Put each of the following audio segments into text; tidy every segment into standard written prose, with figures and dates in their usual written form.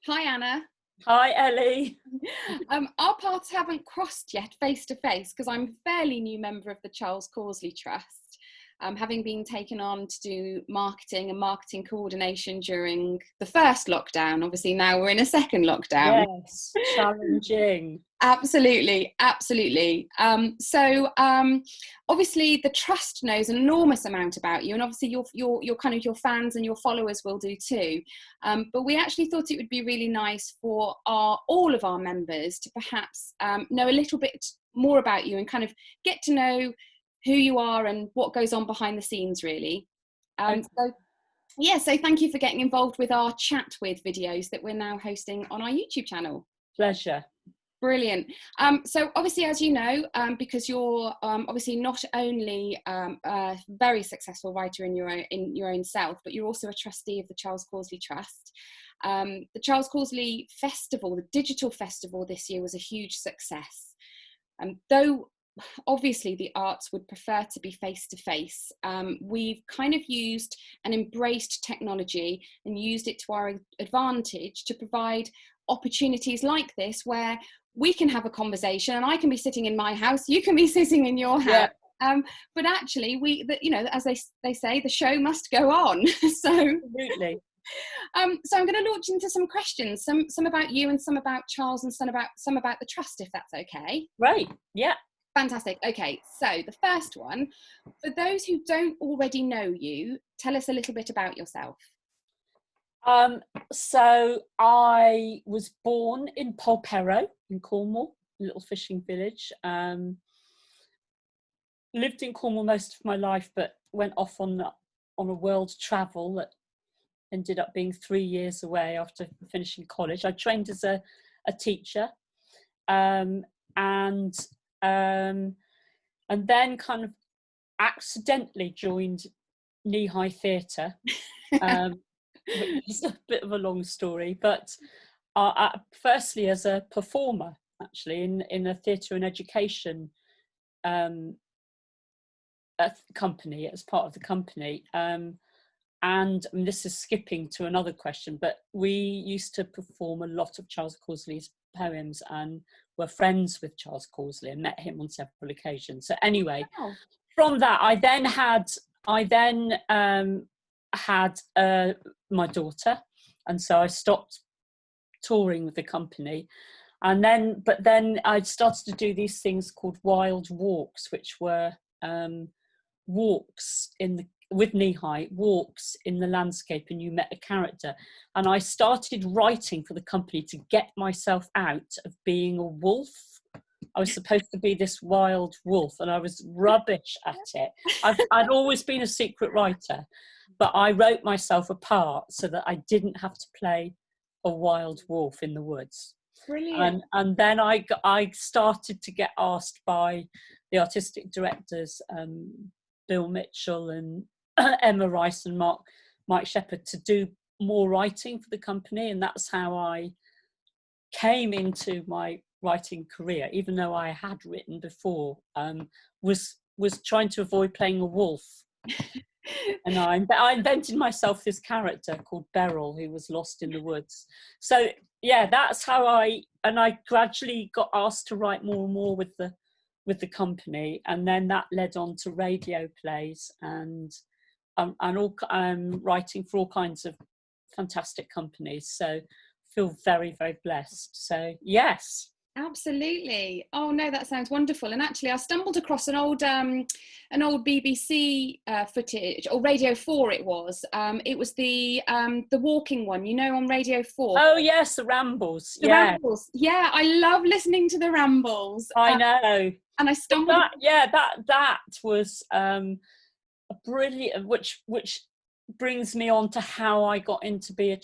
Hi, Anna. Hi, Ellie. Our paths haven't crossed yet face to face because I'm a fairly new member of the Charles Causley Trust, having been taken on to do marketing and marketing coordination during the first lockdown. Obviously, now we're in a second lockdown. Yes, challenging. Absolutely, absolutely. Obviously the trust knows an enormous amount about you, and obviously your kind of your fans and your followers will do too. But we actually thought it would be really nice for all of our members to perhaps know a little bit more about you and kind of get to know who you are and what goes on behind the scenes, really. Okay. So thank you for getting involved with our chat with videos that we're now hosting on our YouTube channel. Pleasure. Brilliant. So obviously, as you know, because you're obviously not only a very successful writer in your own self, but you're also a trustee of the Charles Causley Trust. The Charles Causley Festival, the digital festival this year, was a huge success. Though obviously the arts would prefer to be face to face, we've kind of used and embraced technology and used it to our advantage to provide opportunities like this where we can have a conversation and I can be sitting in my house, you can be sitting in your house. Yeah. But actually as they say, the show must go on. So absolutely. So I'm going to launch into some questions, some about you and some about Charles and some about the trust, if that's okay. Right. Yeah. Fantastic. Okay, so the first one, for those who don't already know you, tell us a little bit about yourself. So I was born in Polperro in Cornwall, a little fishing village. Lived in Cornwall most of my life, but went off on a world travel that ended up being 3 years away after finishing college. I trained as a teacher, and then kind of accidentally joined Knee High Theatre. Which is a bit of a long story, but firstly as a performer, actually in a theatre and education company, as part of the company, and I mean, this is skipping to another question, but we used to perform a lot of Charles Causley's poems and were friends with Charles Causley and met him on several occasions. So anyway, wow. From that I then had my daughter, and so I stopped touring with the company, but then I started to do these things called wild walks, which were walks with Knee High, walks in the landscape, and you met a character, and I started writing for the company to get myself out of being a wolf. I was supposed to be this wild wolf, and I was rubbish at it. I'd always been a secret writer, but I wrote myself a part so that I didn't have to play a wild wolf in the woods. Brilliant. And then I started to get asked by the artistic directors, Bill Mitchell and Emma Rice and Mike Shepherd, to do more writing for the company, and that's how I came into my writing career, even though I had written before. Was trying to avoid playing a wolf. And I invented myself this character called Beryl, who was lost in the woods. So yeah, that's how I gradually got asked to write more and more with the company, and then that led on to radio plays and all writing for all kinds of fantastic companies. So feel very, very blessed. So yes. Absolutely. Oh no, that sounds wonderful. And actually, I stumbled across an old BBC footage, or Radio 4. It was the walking one, on Radio 4. Oh yes, the rambles. The rambles. Yeah, I love listening to the rambles. I know. And I stumbled. That was a brilliant, which brings me on to how I got into be a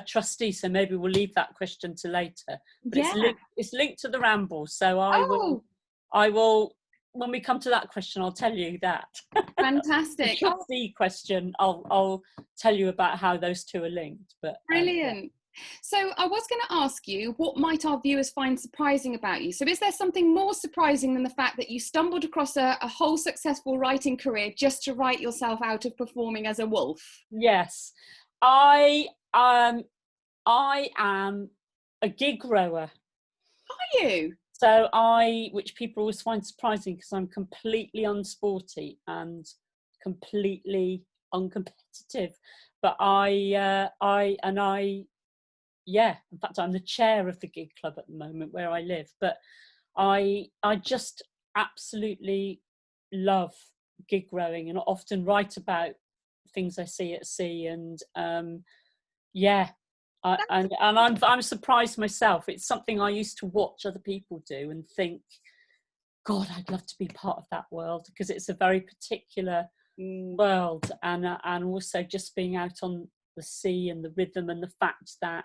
trustee, so maybe we'll leave that question to later. But yeah. It's linked to the ramble, so I will when we come to that question, I'll tell you that. Fantastic. The trustee question, I'll tell you about how those two are linked. But brilliant. Yeah. So I was going to ask you, what might our viewers find surprising about you? So is there something more surprising than the fact that you stumbled across a whole successful writing career just to write yourself out of performing as a wolf? Yes. I I am a gig rower. Are you? So which people always find surprising because I'm completely unsporty and completely uncompetitive. But yeah, in fact, I'm the chair of the gig club at the moment where I live. But I just absolutely love gig rowing and often write about things I see at sea. And yeah, and I'm surprised myself. It's something I used to watch other people do and think, God, I'd love to be part of that world, because it's a very particular world, and also just being out on the sea and the rhythm and the fact that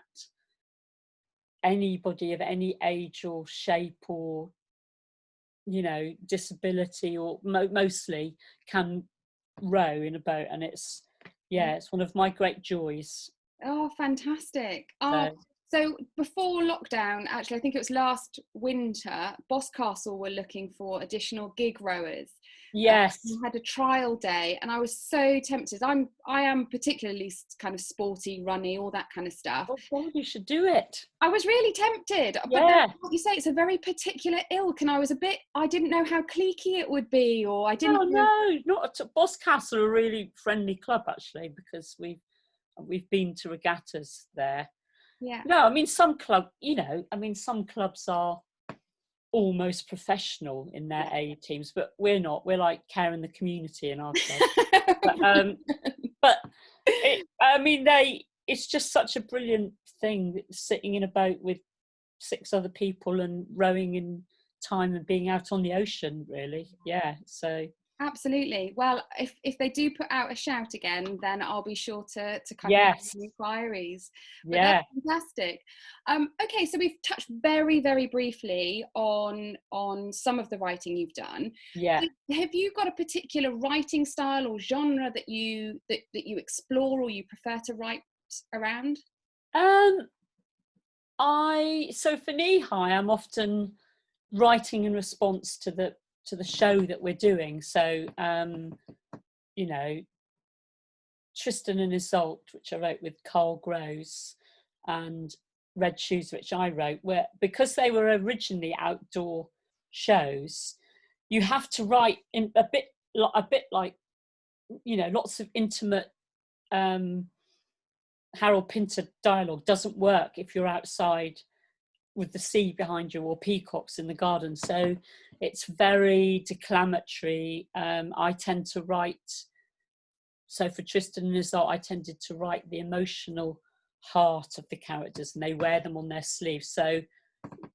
anybody of any age or shape or disability or mostly can row in a boat, and it's one of my great joys. Oh, fantastic. So, so before lockdown, actually, I think it was last winter, Boscastle were looking for additional gig rowers. yes. We had a trial day and I was so tempted. I am particularly kind of sporty, runny, all that kind of stuff. Oh God, you should do it. I was really tempted, but then, what you say, it's a very particular ilk, and I didn't know how cliquey it would be, or I didn't know. No, not at Boscastle, a really friendly club actually, because we've been to regattas there. Yeah. No, I mean some clubs are almost professional in their A teams, but we're not. We're like caring the community in our club. but it's just such a brilliant thing, sitting in a boat with 6 other people and rowing in time and being out on the ocean, really. Yeah, so absolutely. Well, if they do put out a shout again, then I'll be sure to kind of make inquiries. But that's fantastic. Okay, so we've touched very, very briefly on some of the writing you've done. Yeah. Have you got a particular writing style or genre that you explore or you prefer to write around? So for Knee High, I'm often writing in response to the show that we're doing. So Tristan and Isolde, which I wrote with Carl Groves, and Red Shoes, which I wrote, where because they were originally outdoor shows, you have to write in a bit like lots of intimate Harold Pinter dialogue doesn't work if you're outside with the sea behind you or peacocks in the garden. So it's very declamatory. I tend to write, so for Tristan and Isolde, I tended to write the emotional heart of the characters, and they wear them on their sleeves. So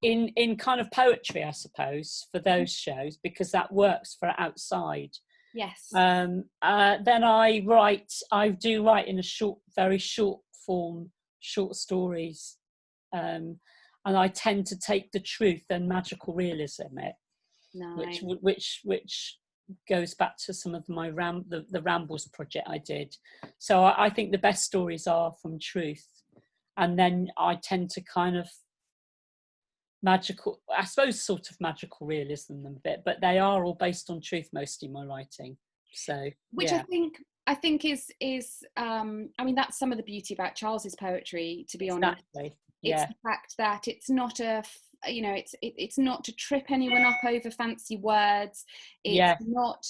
in kind of poetry, I suppose, for those shows, because that works for outside. Yes. Then I do write in a very short form, short stories. And I tend to take the truth and magical realism nice. which goes back to some of my the Rambles project I did. So I think the best stories are from truth, and then I tend to kind of magical realism them a bit, but they are all based on truth, mostly my writing. So which I think is I mean, that's some of the beauty about Charles's poetry, to be honest. It's the fact that it's not it's not to trip anyone up over fancy words. It's not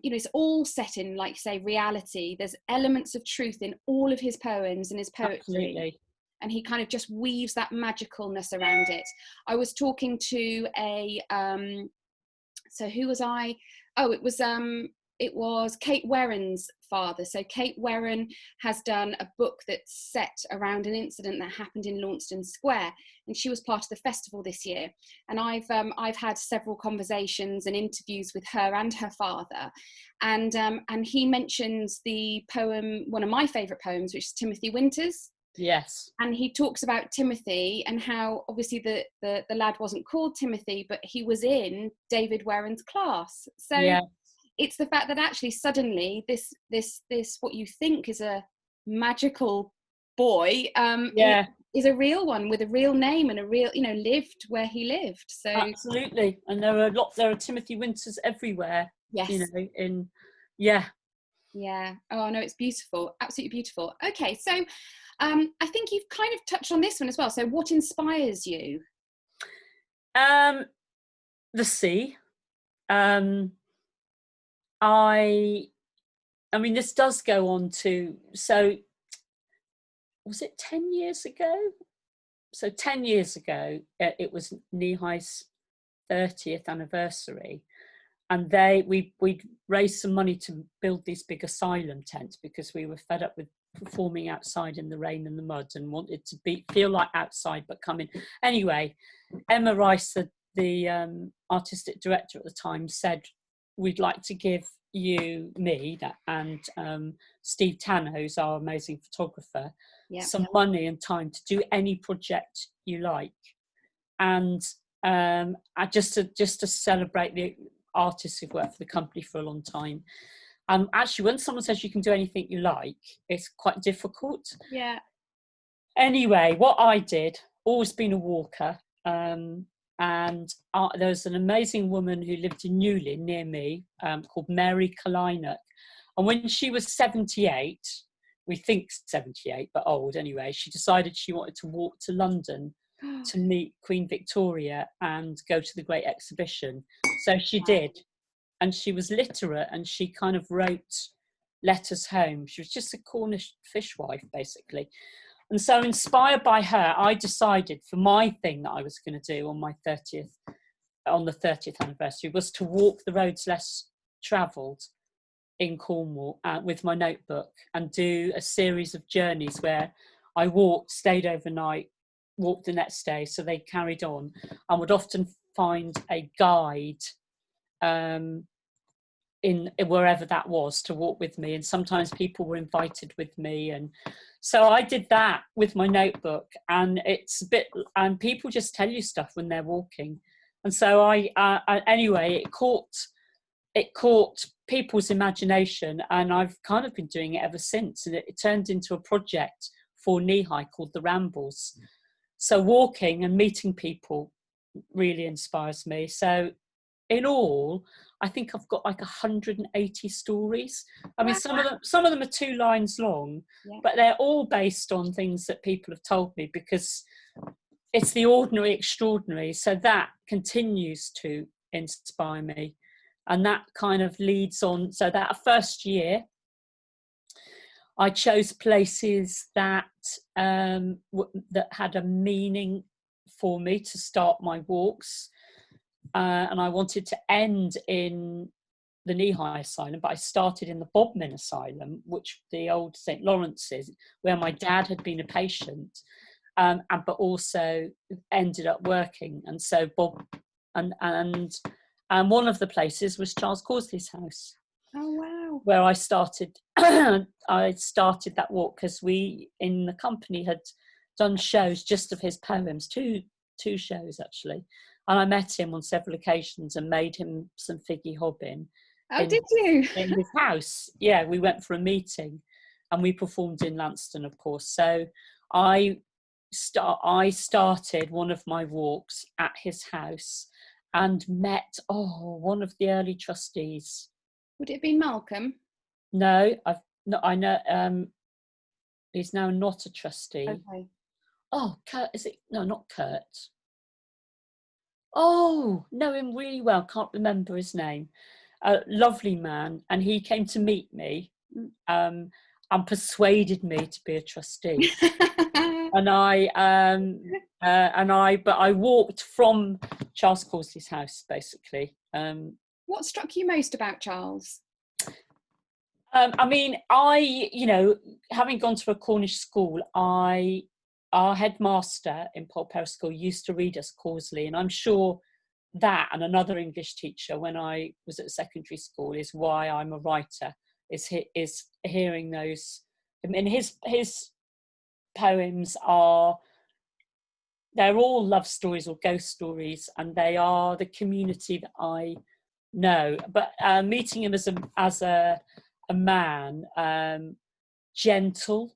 it's all set in, like you say, reality. There's elements of truth in all of his poems and his poetry. Absolutely. And he kind of just weaves that magicalness around it. I was talking to so who was I? Oh, it was Kate Werren's father. So Kate Werren has done a book that's set around an incident that happened in Launceston Square, and she was part of the festival this year. And I've had several conversations and interviews with her and her father, and he mentions the poem, one of my favourite poems, which is Timothy Winters. Yes. And he talks about Timothy and how obviously the lad wasn't called Timothy, but he was in David Werren's class. So it's the fact that actually suddenly this what you think is a magical boy is a real one with a real name and a real, lived where he lived. So absolutely. And there are Timothy Winters everywhere. Yes. Yeah. Oh no, it's beautiful, absolutely beautiful. Okay, so I think you've kind of touched on this one as well. So what inspires you? The sea. I mean, this does go on to, so was it 10 years ago? So 10 years ago, it was Nehigh's 30th anniversary. And we raised some money to build these big asylum tents because we were fed up with performing outside in the rain and the mud and wanted to feel like outside but come in. Anyway, Emma Rice, the artistic director at the time, said, we'd like to give me and Steve Tanner, who's our amazing photographer, some money and time to do any project you like. And I just to celebrate the artists who've worked for the company for a long time. Actually, when someone says you can do anything you like, it's quite difficult. Yeah. Anyway, what I did, always been a walker, and there was an amazing woman who lived in Newlyn near me, called Mary Kaliner. And when she was 78, we think 78, but old anyway, she decided she wanted to walk to London to meet Queen Victoria and go to the Great Exhibition. So she did. And she was literate and she kind of wrote letters home. She was just a Cornish fishwife, basically. And so inspired by her, I decided for my thing that I was going to do on the 30th anniversary was to walk the roads less travelled in Cornwall with my notebook and do a series of journeys where I walked, stayed overnight, walked the next day. So they carried on and would often find a guide in wherever that was to walk with me, and sometimes people were invited with me, and so I did that with my notebook. And it's a bit, and people just tell you stuff when they're walking, and so I anyway it caught people's imagination, and I've kind of been doing it ever since, and it turned into a project for Nehi called The Rambles. So walking and meeting people really inspires me. So in all, I think I've got like 180 stories. I mean, some of them are 2 lines long, but they're all based on things that people have told me, because it's the ordinary extraordinary. So that continues to inspire me, and that kind of leads on. So that first year, I chose places that that had a meaning for me to start my walks. And I wanted to end in the Nehi Asylum, but I started in the Bodmin Asylum, which the old St. Lawrence's, where my dad had been a patient, but also ended up working. And so and one of the places was Charles Causley's house. Oh wow! Where I started, I started that walk because we in the company had done shows just of his poems, two shows actually. And I met him on several occasions and made him some figgy hobbing. Oh, did you? In his house. Yeah, we went for a meeting and we performed in Lanston, of course. So I started one of my walks at his house and met, one of the early trustees. Would it have been Malcolm? No, I know, he's now not a trustee. Okay. Oh, Kurt, is it? No, not Kurt. Oh, know him really well, can't remember his name. A lovely man, and he came to meet me and persuaded me to be a trustee. And I walked from Charles Causley's house, basically. What struck you most about Charles? I mean, having gone to a Cornish school, our headmaster in Polperra School used to read us Causley, and I'm sure that and another English teacher when I was at secondary school is why I'm a writer, is hearing those. I mean, his poems they're all love stories or ghost stories, and they are the community that I know. But meeting him as a man, gentle,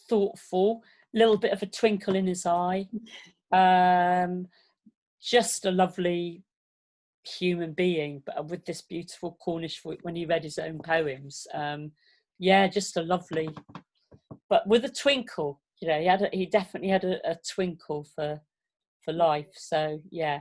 thoughtful, little bit of a twinkle in his eye, just a lovely human being, but with this beautiful Cornish voice when he read his own poems. Just a lovely but with a twinkle. You know, he definitely had a twinkle for life. So yeah.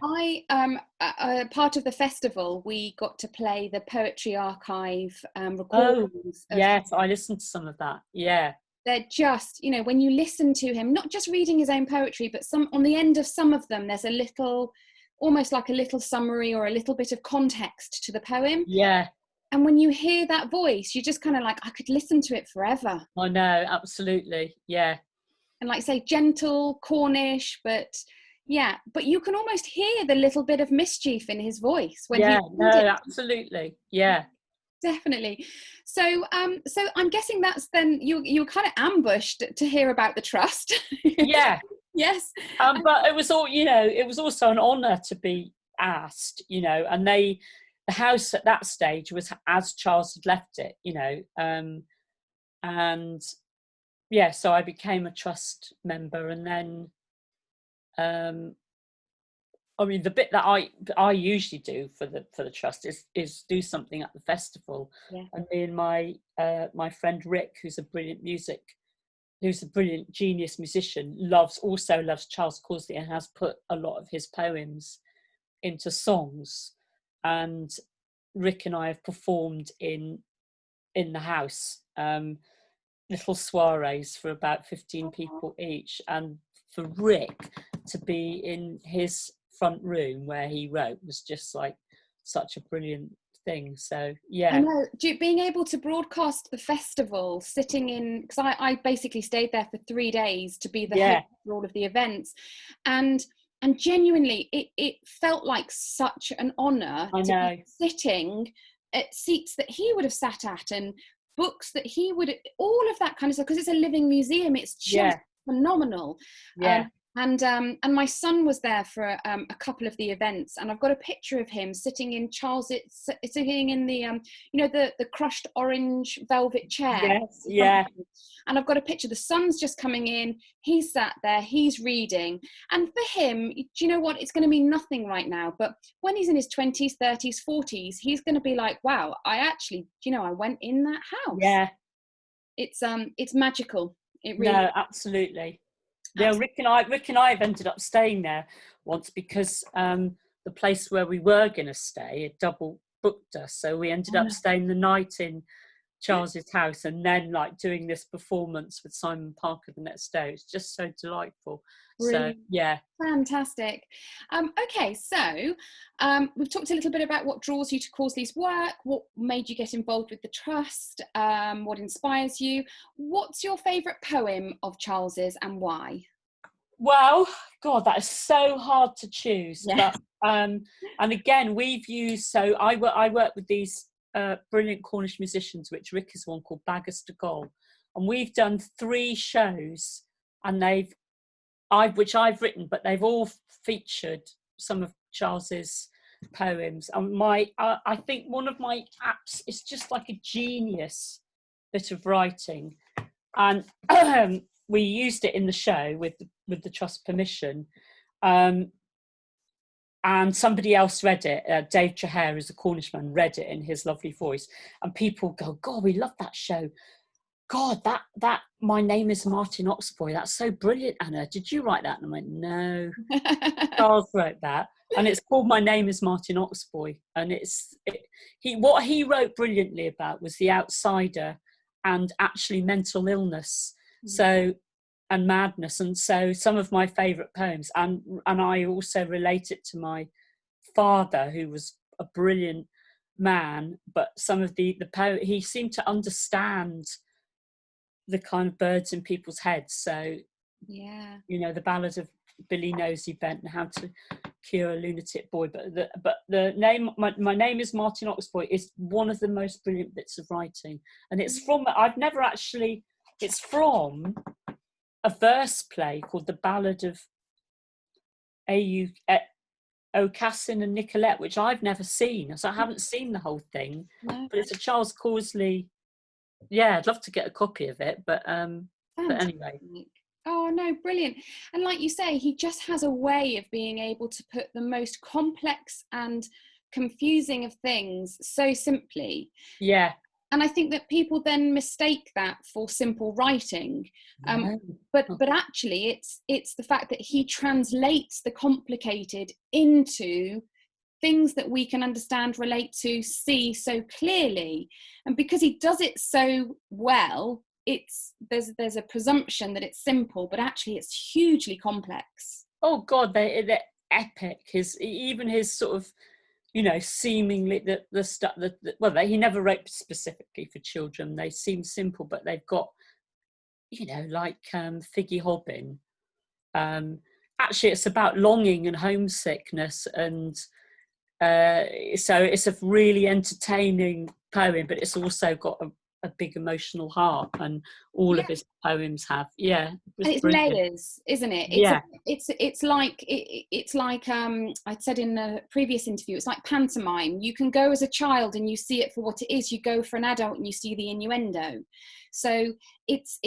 Part of the festival, we got to play the Poetry Archive Oh recordings of yes, I listened to some of that. Yeah. They're just, you know, when you listen to him, not just reading his own poetry, but some on the end of some of them, there's a little, almost like a little summary or a little bit of context to the poem. Yeah. And when you hear that voice, you're just kind of like, I could listen to it forever. I know, absolutely. Yeah. And like say, gentle, Cornish, but yeah, but you can almost hear the little bit of mischief in his voice when Yeah, he no, absolutely. Yeah. Definitely. So so I'm guessing that's then you're kind of ambushed to hear about the trust. Yeah. Yes. But it was all, you know, it was also an honour to be asked, you know, and the house at that stage was as Charles had left it, you know, and yeah, so I became a trust member, and then I mean, the bit that I usually do for the trust is do something at the festival. Yeah. And me and my friend Rick, who's a brilliant genius musician, also loves Charles Causley and has put a lot of his poems into songs. And Rick and I have performed in the house, little soirees for about 15 people each, and for Rick to be in his front room where he wrote was just like such a brilliant thing. So yeah. I know, being able to broadcast the festival, sitting in, because I basically stayed there for 3 days to be the host for all of the events, and genuinely it felt like such an honour to be sitting at seats that he would have sat at, and books that he would, all of that kind of stuff, because it's a living museum. It's just phenomenal. And my son was there for a couple of the events, and I've got a picture of him sitting in sitting in the you know, the crushed orange velvet chair. Yes, yeah. And I've got a picture. The sun's just coming in. He's sat there. He's reading. And for him, do you know what? It's going to mean nothing right now. But when he's in his 20s, 30s, 40s, he's going to be like, "Wow, I actually, you know, I went in that house." Yeah. It's magical. It really. No, absolutely. Yeah, Rick and I have ended up staying there once because the place where we were going to stay had double booked us, so we ended up staying the night in Charles's house, and then like doing this performance with Simon Parker the next day. It's just so delightful. Brilliant. So yeah, fantastic. Okay, so we've talked a little bit about what draws you to Causley's work, what made you get involved with the trust, what inspires you. What's your favourite poem of Charles's and why? Well, God, that is so hard to choose. Yeah. But and again, we've used, so I work with these brilliant Cornish musicians, which Rick is one called Baggers to Goal, and we've done 3 shows, and which I've written, but they've all featured some of Charles's poems. And I think one of my apps is just like a genius bit of writing, and we used it in the show with the trust permission. And somebody else read it. Dave Trahere, who's a Cornishman, read it in his lovely voice. And people go, "God, we love that show. God, that My Name is Martin Oxboy. That's so brilliant, Anna. Did you write that?" And I went, "No, Charles wrote that." And it's called My Name is Martin Oxboy. And what he wrote brilliantly about was the outsider and actually mental illness. So, and madness. And so some of my favourite poems, and I also relate it to my father, who was a brilliant man, but some of the poem, he seemed to understand the kind of birds in people's heads. So yeah, you know, the ballad of Billy Nosey Bent and How to Cure a Lunatic Boy. But the name, my Name is Martin Oxboy, is one of the most brilliant bits of writing, and it's from it's from a verse play called The Ballad of Aucassin and Nicolette, which I've never seen, so I haven't seen the whole thing. No. But it's a Charles Causley. Yeah, I'd love to get a copy of it, but anyway. Oh no, brilliant. And like you say, he just has a way of being able to put the most complex and confusing of things so simply. Yeah. I think that people then mistake that for simple writing. No. But actually it's the fact that he translates the complicated into things that we can understand, relate to, see so clearly. And because he does it so well, there's a presumption that it's simple, but actually it's hugely complex. Oh God, they're epic. Even his sort of, seemingly the stuff that, well, he never wrote specifically for children. They seem simple, but they've got, like Figgy Hobbin. Actually, it's about longing and homesickness, and so it's a really entertaining poem, but it's also got a big emotional heart, and all of his poems have. Yeah, and it's brilliant. layers, isn't it? Yeah. It's like I said in the previous interview, it's like pantomime. You can go as a child and you see it for what it is. You go for an adult and you see the innuendo. So it's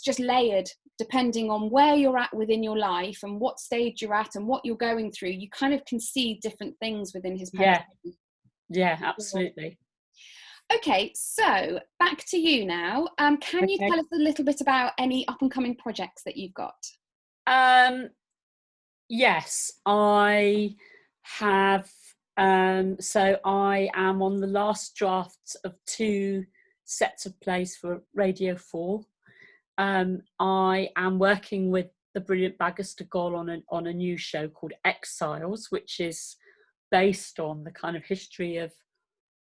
just layered depending on where you're at within your life and what stage you're at and what you're going through. You kind of can see different things within his poetry. Yeah, absolutely. Okay, so back to you now. Can you tell us a little bit about any up-and-coming projects that you've got? Yes, I have. So I am on the last draft of 2 sets of plays for Radio 4. I am working with the brilliant Baggister Goll on a new show called Exiles, which is based on the kind of history of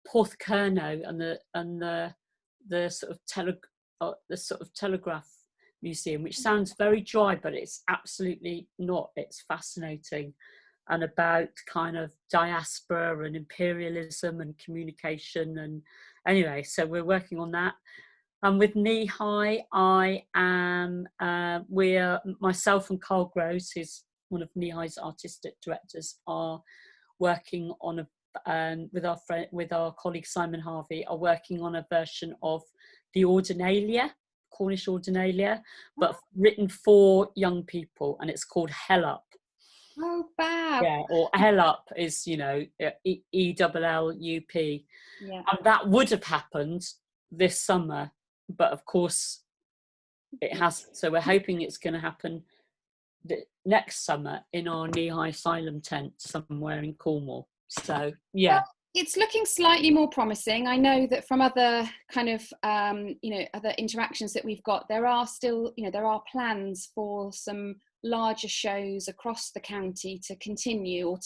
Porthcurno and the sort of telegraph museum, which sounds very dry, but it's absolutely not. It's fascinating, and about kind of diaspora and imperialism and communication. And anyway, so we're working on that. And with Knee High, I am myself and Carl Gross, who's one of Knee High's artistic directors, are working on with our colleague Simon Harvey, are working on a version of the Ordinalia, Cornish Ordinalia, but written for young people, and it's called Hell Up. Oh, fab. Yeah, or Hell Up is, ELLUP. Yeah. And that would have happened this summer, but of course it hasn't. So we're hoping it's going to happen next summer in our Knee High Asylum tent somewhere in Cornwall. So yeah. Well, it's looking slightly more promising. I know that from other kind of other interactions that we've got, there are still there are plans for some larger shows across the county to continue, or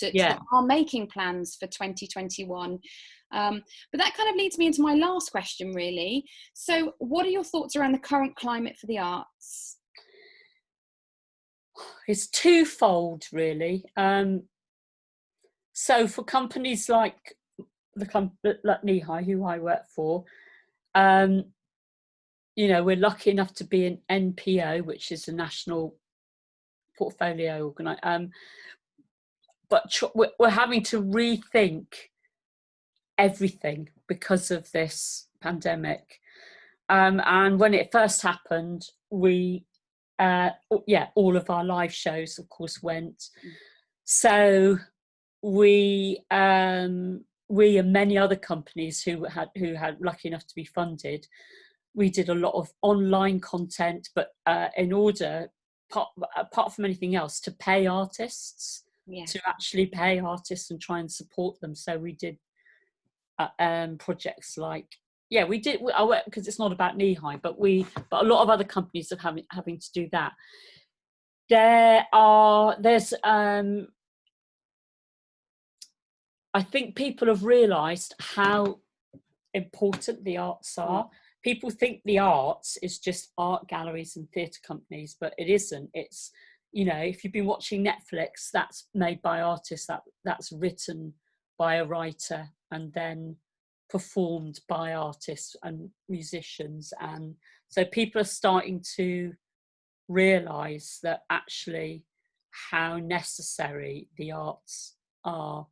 are making plans for 2021. But that kind of leads me into my last question, really. So what are your thoughts around the current climate for the arts? It's twofold, really. So for companies like Knee High, who I work for, we're lucky enough to be an NPO, which is a national portfolio organisation. But we're having to rethink everything because of this pandemic. And when it first happened, we, all of our live shows, of course, went. So we and many other companies who had lucky enough to be funded, we did a lot of online content, but in order, apart from anything else, to pay artists, to actually pay artists and try and support them. So we did projects like, we did. I work because it's not about Knee High, but a lot of other companies are having to do that. There's I think people have realised how important the arts are. People think the arts is just art galleries and theatre companies, but it isn't. It's, if you've been watching Netflix, that's made by artists, that's written by a writer and then performed by artists and musicians. And so people are starting to realise that actually how necessary the arts are.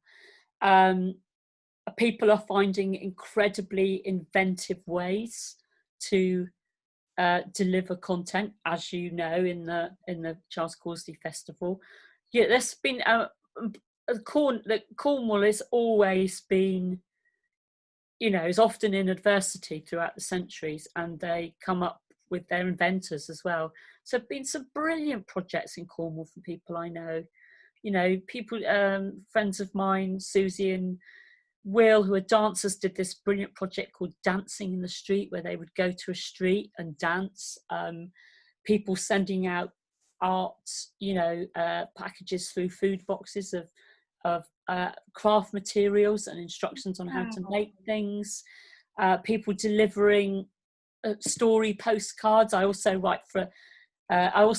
People are finding incredibly inventive ways to deliver content, as you know, in the Charles Causley Festival. Yeah, there's been Cornwall has always been is often in adversity throughout the centuries, and they come up with their inventors as well. So been some brilliant projects in Cornwall from people I know. People, friends of mine, Susie and Will, who are dancers, did this brilliant project called Dancing in the Street, where they would go to a street and dance. People sending out art, packages through food boxes of craft materials and instructions on how to make things. People delivering story postcards. I also work for a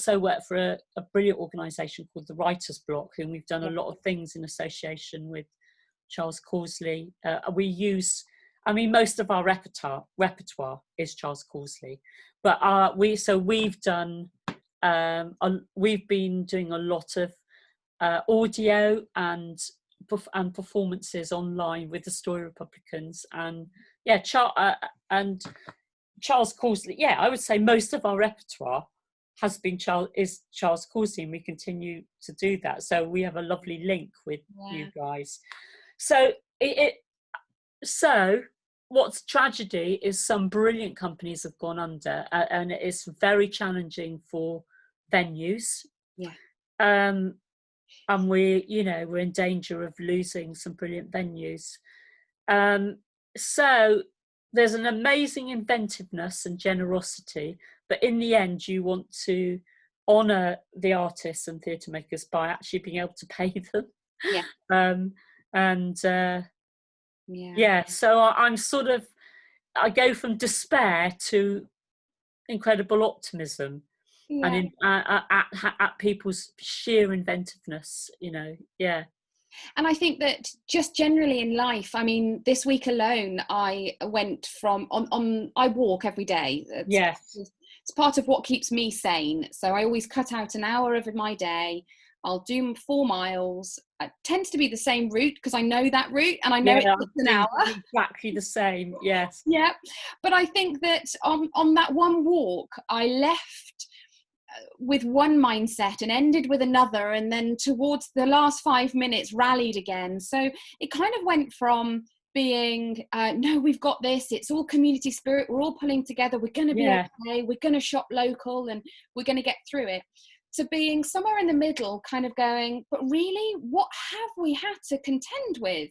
brilliant organisation called the Writers' Block, whom we've done a lot of things in association with Charles Causley. We use, most of our repertoire is Charles Causley, but we've been doing a lot of audio and performances online with the Story Republicans, and Charles Causley. I would say most of our repertoire has been Charles Causley, and we continue to do that. So we have a lovely link with you guys. So so what's tragedy is some brilliant companies have gone under, and it's very challenging for venues. And we're in danger of losing some brilliant venues. So there's an amazing inventiveness and generosity, but in the end you want to honour the artists and theatre makers by actually being able to pay them. So I'm sort of, I go from despair to incredible optimism, and at people's sheer inventiveness, And I think that just generally in life, this week alone, I went from I walk every day. It's part of what keeps me sane. So I always cut out an hour of my day. I'll do 4 miles. It tends to be the same route because I know that route, and I know it's an hour. Exactly the same. Yes. Yeah. But I think that on that one walk, I left with one mindset and ended with another, and then towards the last 5 minutes rallied again. So it kind of went from being no, we've got this, it's all community spirit, we're all pulling together, we're going to be okay, we're going to shop local and we're going to get through it, to being somewhere in the middle, kind of going, but really, what have we had to contend with?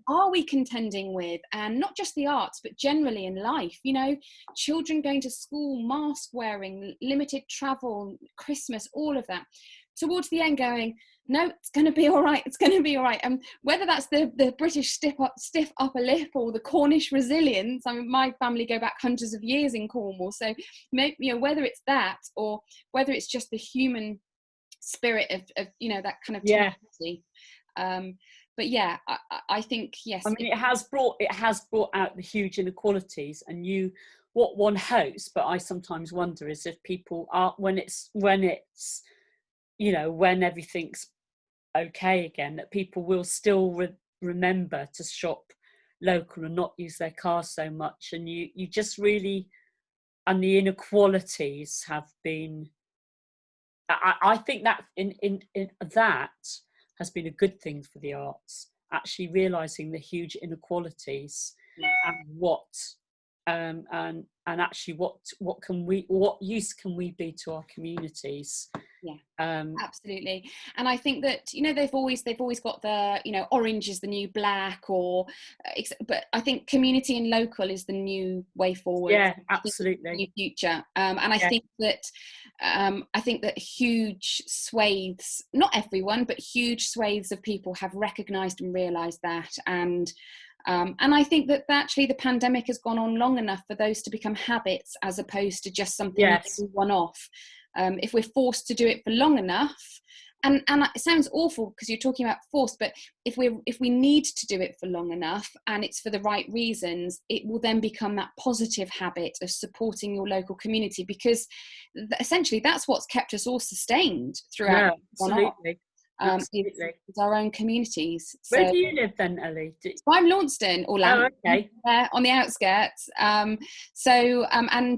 Are we contending with? And not just the arts, but generally in life, children going to school, mask wearing, limited travel, Christmas, all of that. Towards the end going, no, it's going to be all right, it's going to be all right. And whether that's the British stiff upper lip or the Cornish resilience, my family go back hundreds of years in Cornwall, so whether it's that or whether it's just the human spirit of that kind of tenacity. But I think yes. It has brought out the huge inequalities, and what one hopes, but I sometimes wonder, is if people are when everything's okay again, that people will still remember to shop local and not use their cars so much, and you just really, and the inequalities have been, I think that in that has been a good thing for the arts, actually realising the huge inequalities and what and actually what use can we be to our communities. Absolutely. And I think that they've always got the orange is the new black, but I think community and local is the new way forward. Absolutely, the new future. And I think that huge swathes, not everyone, but huge swathes of people have recognised and realised that, and I think that actually the pandemic has gone on long enough for those to become habits as opposed to just something one-off. If we're forced to do it for long enough, and it sounds awful because you're talking about forced, but if we need to do it for long enough and it's for the right reasons, it will then become that positive habit of supporting your local community, because essentially that's what's kept us all sustained throughout. Absolutely. is our own communities. Where So do you live then, Ellie? I'm Launceston or Oh, okay. on the outskirts. And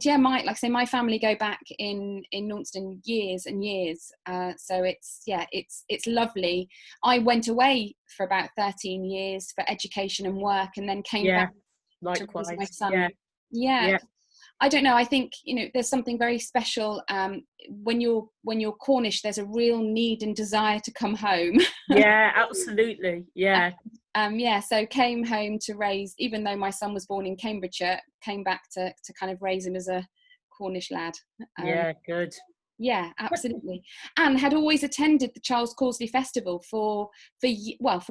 yeah, like I say, my family go back in Launceston years and years. So it's lovely. I went away for about 13 years for education and work, and then came back to raise my son. Yeah. I don't know. I think, there's something very special when you're Cornish. There's a real need and desire to come home. Yeah, absolutely. Yeah. So came home to raise, even though my son was born in Cambridgeshire, came back to kind of raise him as a Cornish lad. Yeah, good. Yeah, absolutely. And had always attended the Charles Causley Festival for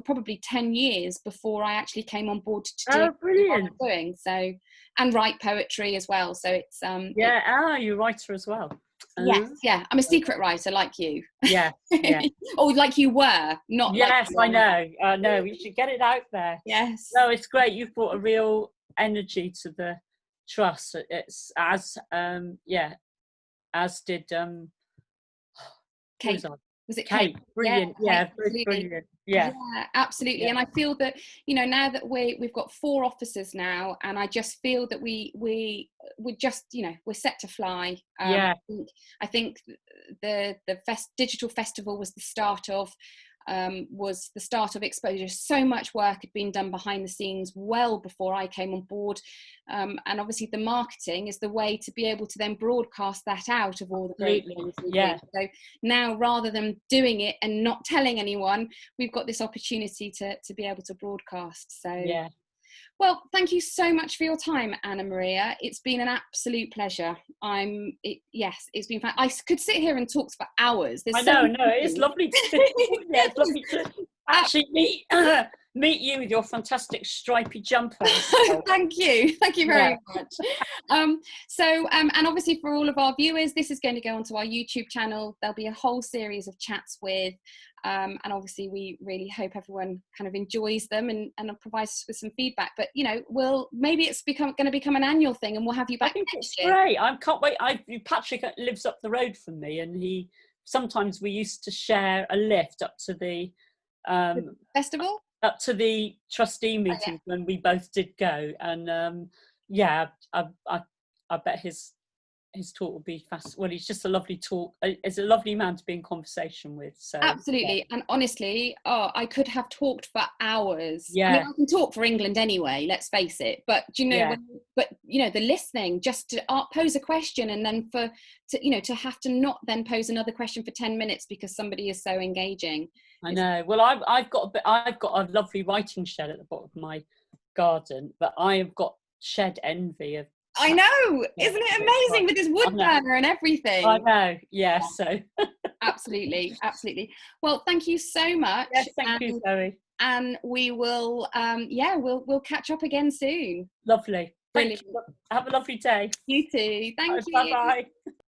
probably 10 years before I actually came on board to do what I'm doing. So, and write poetry as well. So it's you're a writer as well. Yes, yeah. I'm a secret writer like you. Yeah, yeah. Or like you were, not yes, like you are. I know. We should get it out there. Yes. No, it's great. You've brought a real energy to the trust. It's as did Kate. Was it Kate? Brilliant. Yeah, brilliant. Yeah, absolutely. Yeah. And I feel that, now that we've got 4 officers now, and I just feel that we're just, we're set to fly. I think the digital festival was the start of exposure. So much work had been done behind the scenes well before I came on board, and obviously the marketing is the way to be able to then broadcast that out of all the great things we do. So now, rather than doing it and not telling anyone, we've got this opportunity to be able to broadcast. So well, thank you so much for your time, Anna Maria. It's been an absolute pleasure. It's been fun. I could sit here and talk for hours. It's lovely to it's lovely to actually meet you with your fantastic stripy jumper. Thank you very much. And obviously for all of our viewers, this is going to go onto our YouTube channel. There'll be a whole series of chats with and obviously we really hope everyone kind of enjoys them and provides us with some feedback. But maybe it's going to become an annual thing, and we'll have you back next year. Great. I can't wait. Patrick lives up the road from me, and sometimes we used to share a lift up to the festival, up to the trustee meetings when we both did go. And I bet his talk will be fast. Well, he's just a lovely talk. It's a lovely man to be in conversation with. So absolutely, and honestly, I could have talked for hours. I mean, I can talk for England anyway. Let's face it. But the listening, just to pose a question, and then to have to not then pose another question for 10 minutes because somebody is so engaging. I know. Well, I've got a lovely writing shed at the bottom of my garden, but I have got shed envy of. I know, isn't it amazing with this wood burner and everything? I know, so. Absolutely. Well, thank you so much. Yes, thank you, Zoe. And we will, we'll catch up again soon. Lovely. Brilliant. Have a lovely day. You too. Thank you. Bye-bye.